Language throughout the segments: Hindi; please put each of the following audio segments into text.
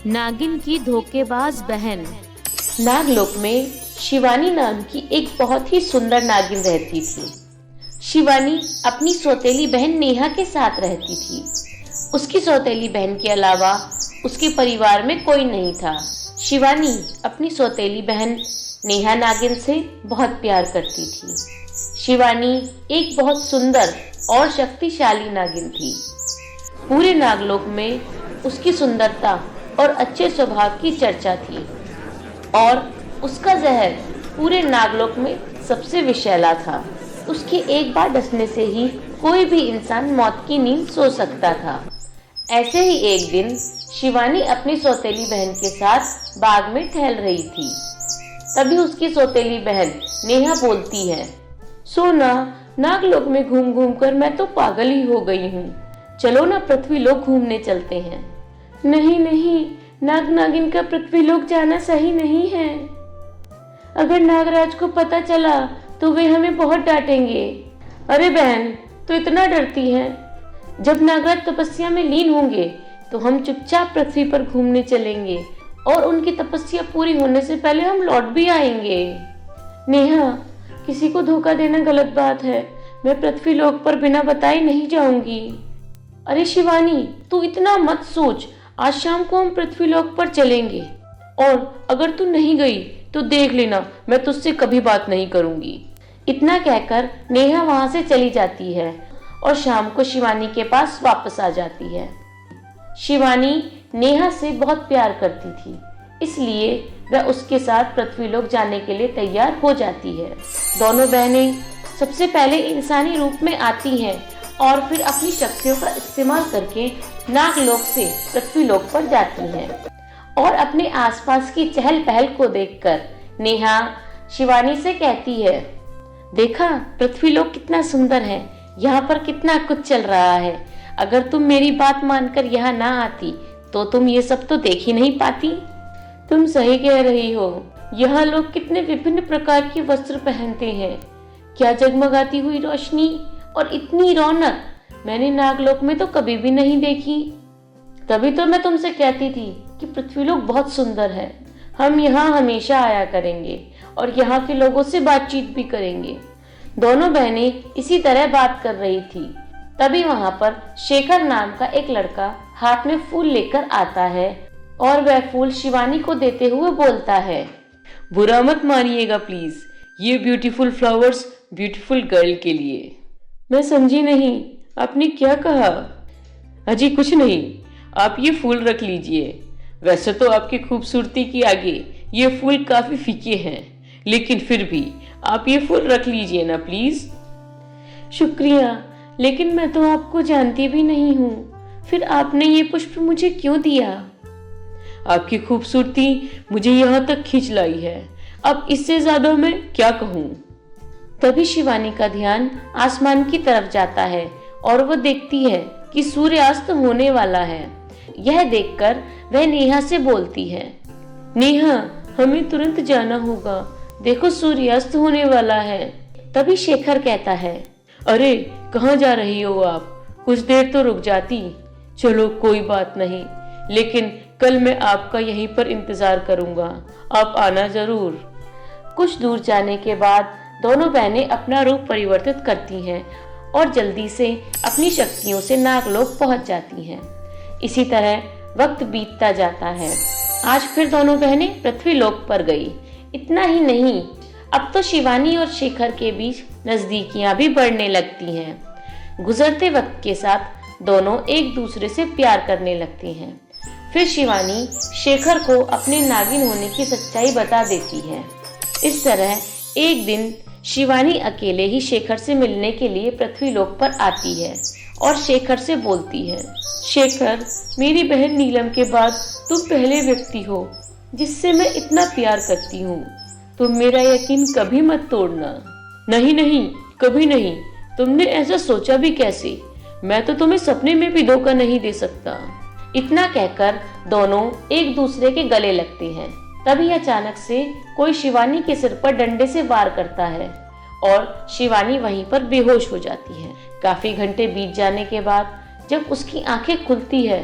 नागिन की धोखेबाज बहन। नागलोक में शिवानी नाम की एक बहुत ही सुंदर नागिन रहती थी। शिवानी अपनी सौतेली बहन नेहा के साथ रहती थी। उसकी सौतेली बहन के अलावा उसके परिवार में कोई नहीं था। शिवानी अपनी सौतेली बहन नेहा नागिन से बहुत प्यार करती थी। शिवानी एक बहुत सुंदर और शक्तिशाली नागिन थी। पूरे नागलोक में उसकी सुंदरता और अच्छे स्वभाव की चर्चा थी और उसका जहर पूरे नागलोक में सबसे विषैला था। उसके एक बार डसने से ही कोई भी इंसान मौत की नींद सो सकता था। ऐसे ही एक दिन शिवानी अपनी सौतेली बहन के साथ बाग में टहल रही थी। तभी उसकी सौतेली बहन नेहा बोलती है, सोना, नागलोक में घूम घूम कर मैं तो पागल ही हो गई हूँ। चलो ना पृथ्वीलोक घूमने चलते हैं। नहीं नहीं, नाग नागिन का पृथ्वीलोक जाना सही नहीं है। अगर नागराज को पता चला तो वे हमें बहुत डांटेंगे। अरे बहन, तो इतना डरती है? जब नागराज तपस्या में लीन होंगे तो हम चुपचाप पृथ्वी पर घूमने चलेंगे और उनकी तपस्या पूरी होने से पहले हम लौट भी आएंगे। नेहा, किसी को धोखा देना गलत बात है। मैं पृथ्वीलोक पर बिना बताए नहीं जाऊंगी। अरे शिवानी, तू इतना मत सोच। आज शाम को हम पृथ्वीलोक पर चलेंगे और अगर तू नहीं गई तो देख लेना, मैं तुझसे कभी बात नहीं करूंगी। इतना कहकर नेहा वहां से चली जाती है और शाम को शिवानी के पास वापस आ जाती है। शिवानी नेहा से बहुत प्यार करती थी, इसलिए वह उसके साथ पृथ्वीलोक जाने के लिए तैयार हो जाती है। दोनों बहनें सबसे पहले इंसानी रूप में आती हैं और फिर अपनी शक्तियों का इस्तेमाल करके नागलोक से पृथ्वीलोक पर जाती हैं और अपने आसपास की चहल पहल को देखकर नेहा शिवानी से कहती है, देखा पृथ्वीलोक कितना सुंदर है, यहाँ पर कितना कुछ चल रहा है। अगर तुम मेरी बात मानकर यहाँ ना आती तो तुम ये सब तो देख ही नहीं पाती। तुम सही कह रही हो, यहाँ लोग कितने विभिन्न प्रकार के वस्त्र पहनते हैं। क्या जगमगाती हुई रोशनी और इतनी रौनक मैंने नागलोक में तो कभी भी नहीं देखी। तभी तो मैं तुमसे कहती थी कि पृथ्वीलोक बहुत सुंदर है। हम यहाँ हमेशा आया करेंगे और यहाँ के लोगों से बातचीत भी करेंगे। दोनों बहनें इसी तरह बात कर रही थी। तभी वहां पर शेखर नाम का एक लड़का हाथ में फूल लेकर आता है और वह फूल शिवानी को देते हुए बोलता है, बुरा मत मानिएगा प्लीज, ये ब्यूटीफुल फ्लावर्स ब्यूटीफुल गर्ल के लिए। मैं समझी नहीं, आपने क्या कहा? अजी कुछ नहीं, आप ये फूल रख लीजिए। वैसे तो आपकी खूबसूरती के आगे ये फूल काफी फीके हैं, लेकिन फिर भी आप ये फूल रख लीजिए ना प्लीज। शुक्रिया, लेकिन मैं तो आपको जानती भी नहीं हूँ, फिर आपने ये पुष्प मुझे क्यों दिया? आपकी खूबसूरती मुझे यहाँ तक खींच लाई है, अब इससे ज्यादा मैं क्या कहूँ। तभी शिवानी का ध्यान आसमान की तरफ जाता है और वो देखती है कि सूर्यास्त होने वाला है। यह देखकर वह नेहा से बोलती है, नेहा, हमें तुरंत जाना होगा, देखो सूर्यास्त होने वाला है। तभी शेखर कहता है, अरे कहाँ जा रही हो आप? कुछ देर तो रुक जाती। चलो कोई बात नहीं, लेकिन कल मैं आपका यहीं पर इंतजार करूंगा, आप आना जरूर। कुछ दूर जाने के बाद दोनों बहनें अपना रूप परिवर्तित करती हैं और जल्दी से अपनी शक्तियों से नागलोक पहुंच जाती हैं। इसी तरह वक्त बीतता जाता है। आज फिर दोनों बहनें पृथ्वीलोक पर गई। इतना ही नहीं, अब तो शिवानी और शेखर के बीच नजदीकियां भी बढ़ने लगती हैं। गुजरते वक्त के साथ दोनों एक दूसरे से प्यार करने लगती हैं। फिर शिवानी शेखर को अपने नागिन होने की सच्चाई बता देती है। इस तरह एक दिन शिवानी अकेले ही शेखर से मिलने के लिए पृथ्वीलोक पर आती है और शेखर से बोलती है, शेखर, मेरी बहन नीलम के बाद तुम पहले व्यक्ति हो जिससे मैं इतना प्यार करती हूँ। तुम मेरा यकीन कभी मत तोड़ना। नहीं नहीं, कभी नहीं। तुमने ऐसा सोचा भी कैसे? मैं तो तुम्हें सपने में भी धोखा नहीं दे सकता। इतना कहकर दोनों एक दूसरे के गले लगते हैं। तभी अचानक से कोई शिवानी के सिर पर डंडे से वार करता है और शिवानी वहीं पर बेहोश हो जाती है। काफी घंटे बीत जाने के बाद जब उसकी आंखें खुलती है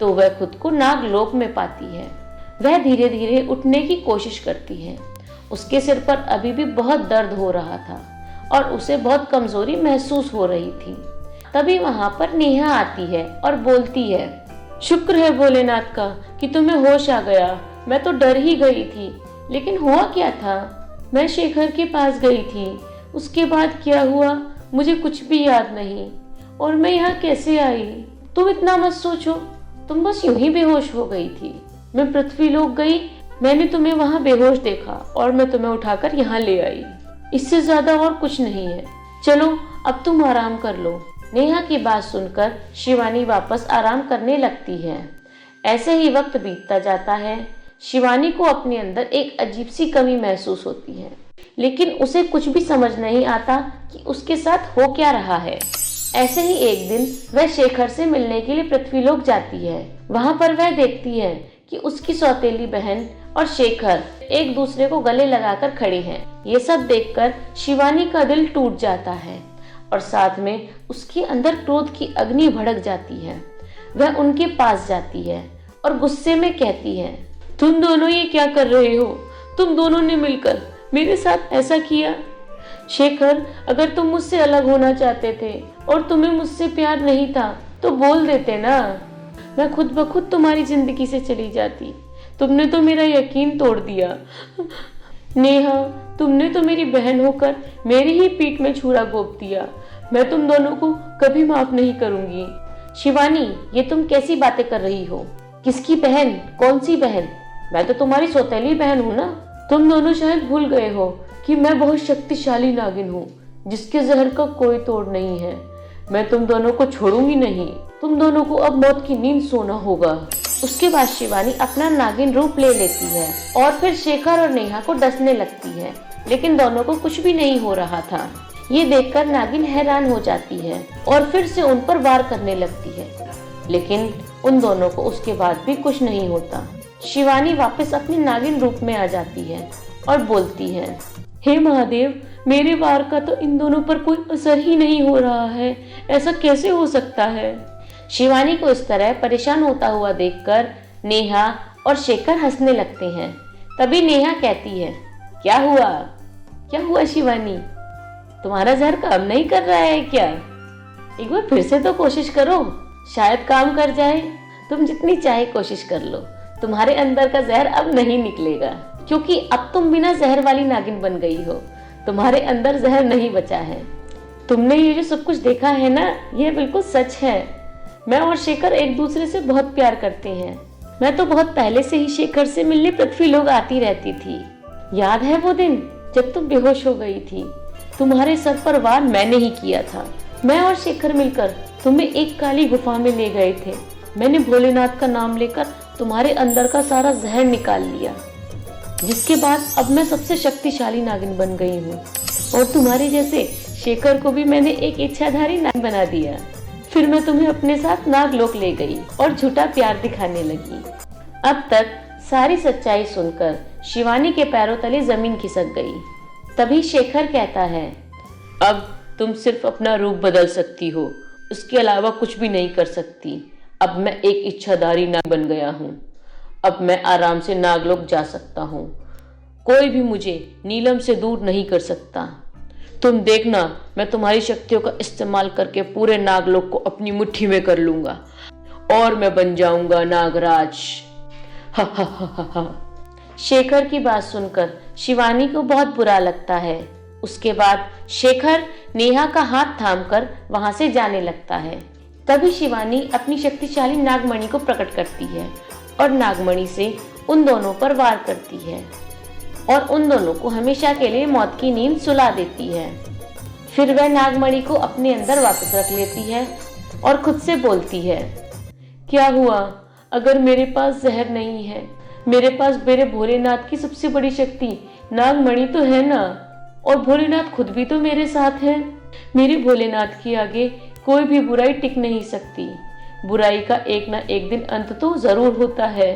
तो वह खुद को नागलोक में पाती है। वह धीरे धीरे उठने की कोशिश करती है। उसके सिर पर अभी भी बहुत दर्द हो रहा था और उसे बहुत कमजोरी महसूस हो रही थी। तभी वहां पर नेहा आती है और बोलती है, शुक्र है भोलेनाथ का कि तुम्हें होश आ गया। मैं तो डर ही गई थी, लेकिन हुआ क्या था? मैं शेखर के पास गई थी। उसके बाद क्या हुआ मुझे कुछ भी याद नहीं। और मैं यहाँ कैसे आई? तुम इतना मत सोचो, तुम बस यूं ही बेहोश हो गई थी। मैं पृथ्वीलोक गई, मैंने तुम्हें वहां बेहोश देखा और मैं तुम्हें उठाकर यहाँ ले आई। इससे ज्यादा और कुछ नहीं है। चलो अब तुम आराम कर लो। नेहा की बात सुनकर शिवानी वापस आराम करने लगती है। ऐसे ही वक्त बीतता जाता है। शिवानी को अपने अंदर एक अजीब सी कमी महसूस होती है, लेकिन उसे कुछ भी समझ नहीं आता कि उसके साथ हो क्या रहा है। ऐसे ही एक दिन वह शेखर से मिलने के लिए पृथ्वीलोक जाती है। वहां पर वह देखती है कि उसकी सौतेली बहन और शेखर एक दूसरे को गले लगाकर खड़े हैं। ये सब देखकर शिवानी का दिल टूट जाता है और साथ में उसके अंदर क्रोध की अग्नि भड़क जाती है। वह उनके पास जाती है और गुस्से में कहती है, तुम दोनों ये क्या कर रहे हो? तुम दोनों ने मिलकर मेरे साथ ऐसा किया। शेखर, अगर तुम मुझसे अलग होना चाहते थे और तुम्हें मुझसे प्यार नहीं था तो बोल देते ना। मैं खुद ब खुद तुम्हारी जिंदगी से चली जाती। तुमने तो मेरा यकीन तोड़ दिया। नेहा, तुमने तो मेरी बहन होकर मेरी ही पीठ में छुरा घोंप दिया। मैं तुम दोनों को कभी माफ नहीं करूंगी। शिवानी, ये तुम कैसी बातें कर रही हो? किसकी बहन? कौन सी बहन? मैं तो तुम्हारी सौतेली बहन हूँ ना। तुम दोनों शायद भूल गए हो कि मैं बहुत शक्तिशाली नागिन हूँ जिसके जहर का कोई तोड़ नहीं है। मैं तुम दोनों को छोड़ूंगी नहीं। तुम दोनों को अब मौत की नींद सोना होगा। उसके बाद शिवानी अपना नागिन रूप ले लेती है और फिर शेखर और नेहा को डसने लगती है, लेकिन दोनों को कुछ भी नहीं हो रहा था। ये देखकर नागिन हैरान हो जाती है और फिर से उन पर वार करने लगती है, लेकिन उन दोनों को उसके बाद भी कुछ नहीं होता। शिवानी वापस अपने नागिन रूप में आ जाती है और बोलती है, हे महादेव, मेरे वार का तो इन दोनों पर कोई असर ही नहीं हो रहा है। ऐसा कैसे हो सकता है? शिवानी को इस तरह परेशान होता हुआ देखकर नेहा और शेखर हंसने लगते हैं। तभी नेहा कहती है, क्या हुआ? क्या हुआ शिवानी? तुम्हारा जहर काम नहीं कर रहा है क्या? एक बार फिर से तो कोशिश करो, शायद काम कर जाए। तुम जितनी चाहे कोशिश कर लो, तुम्हारे अंदर का जहर अब नहीं निकलेगा, क्योंकि अब तुम बिना जहर वाली नागिन बन गई हो। तुम्हारे अंदर जहर नहीं बचा है। तुमने ये जो सब कुछ देखा है ना, ये बिल्कुल सच है। मैं और शेखर एक दूसरे से बहुत प्यार करते हैं। मैं तो बहुत पहले से ही शेखर से मिलने पृथ्वीलोक आती रहती थी। याद है वो दिन जब तुम बेहोश हो गई थी? तुम्हारे सर पर वार मैंने ही किया था। मैं और शेखर मिलकर तुम्हें एक काली गुफा में ले गए थे। मैंने भोलेनाथ का नाम लेकर तुम्हारे अंदर का सारा जहर निकाल लिया, जिसके बाद अब मैं सबसे शक्तिशाली नागिन बन गई हूँ। और तुम्हारे जैसे शेखर को भी मैंने एक इच्छाधारी नागिन बना दिया। फिर मैं तुम्हें अपने साथ नागलोक ले गई और झूठा प्यार दिखाने लगी। अब तक सारी सच्चाई सुनकर शिवानी के पैरों तले जमीन खिसक गई। तभी शेखर कहता है, अब तुम सिर्फ अपना रूप बदल सकती हो, उसके अलावा कुछ भी नहीं कर सकती। अब मैं एक इच्छाधारी नाग बन गया हूँ। अब मैं आराम से नागलोक जा सकता हूँ। कोई भी मुझे नीलम से दूर नहीं कर सकता। तुम देखना, मैं तुम्हारी शक्तियों का इस्तेमाल करके पूरे नागलोक को अपनी मुट्ठी में कर लूंगा और मैं बन जाऊंगा नागराज। हा हा हा हा। शेखर की बात सुनकर शिवानी को बहुत बुरा लगता है। उसके बाद शेखर नेहा का हाथ थामकर वहां से जाने लगता है। तभी शिवानी अपनी शक्तिशाली नागमणि को प्रकट करती है और नागमणि से उन दोनों पर वार करती है और उन दोनों को हमेशा के लिए मौत की नींद सुला देती है। फिर वह नागमणि को अपने अंदर वापस रख लेती है और खुद से बोलती है, क्या हुआ अगर मेरे पास जहर नहीं है? मेरे पास मेरे भोलेनाथ की सबसे बड़ी शक्ति नागमणि तो है ना, और भोलेनाथ खुद भी तो मेरे साथ है। मेरे भोलेनाथ के आगे कोई भी बुराई टिक नहीं सकती। बुराई का एक ना एक दिन अंत तो जरूर होता है।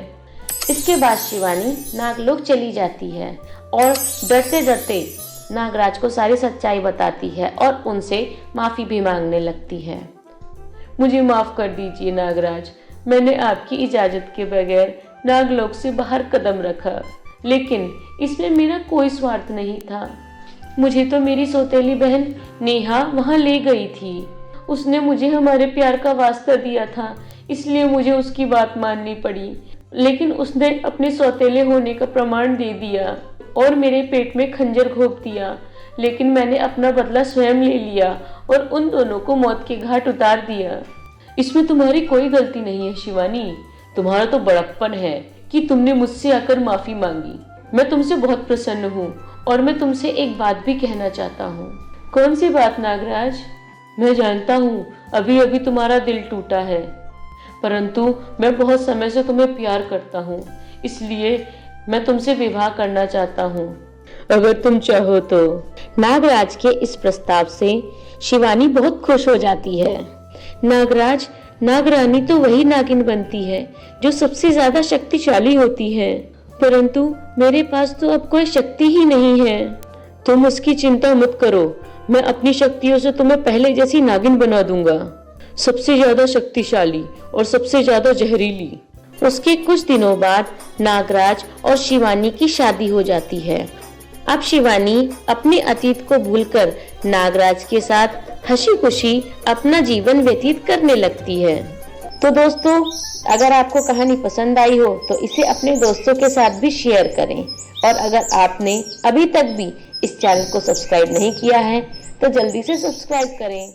इसके बाद शिवानी नागलोक चली जाती है और डरते डरते नागराज को सारी सच्चाई बताती है और उनसे माफी भी मांगने लगती है। मुझे माफ कर दीजिए नागराज, मैंने आपकी इजाजत के बगैर नागलोक से बाहर कदम रखा, लेकिन इसमें मेरा कोई स्वार्थ नहीं था। मुझे तो मेरी सौतेली बहन नेहा वहां ले गई थी। उसने मुझे हमारे प्यार का वास्ता दिया था, इसलिए मुझे उसकी बात माननी पड़ी। लेकिन उसने अपने सौतेले होने का प्रमाण दे दिया और मेरे पेट में खंजर घोंप दिया। लेकिन मैंने अपना बदला स्वयं ले लिया और उन दोनों को मौत के घाट उतार दिया। इसमें तुम्हारी कोई गलती नहीं है शिवानी। तुम्हारा तो बड़प्पन है कि तुमने मुझसे आकर माफी मांगी। मैं तुमसे बहुत प्रसन्न हूँ और मैं तुमसे एक बात भी कहना चाहता हूँ। कौन सी बात नागराज? मैं जानता हूँ अभी अभी तुम्हारा दिल टूटा है, परंतु मैं बहुत समय से तुम्हें प्यार करता हूँ, इसलिए मैं तुमसे विवाह करना चाहता हूँ, अगर तुम चाहो तो। नागराज के इस प्रस्ताव से शिवानी बहुत खुश हो जाती है। नागराज, नागरानी तो वही नागिन बनती है जो सबसे ज्यादा शक्तिशाली होती है, परंतु मेरे पास तो अब कोई शक्ति ही नहीं है। तुम उसकी चिंता मत करो, मैं अपनी शक्तियों से तुम्हें पहले जैसी नागिन बना दूंगा, सबसे ज्यादा शक्तिशाली और सबसे ज्यादा जहरीली। उसके कुछ दिनों बाद नागराज और शिवानी की शादी हो जाती है। अब शिवानी अपने अतीत को भूलकर नागराज के साथ हंसी खुशी अपना जीवन व्यतीत करने लगती है। तो दोस्तों, अगर आपको कहानी पसंद आई हो तो इसे अपने दोस्तों के साथ भी शेयर करें, और अगर आपने अभी तक भी इस चैनल को सब्सक्राइब नहीं किया है तो जल्दी से सब्सक्राइब करें।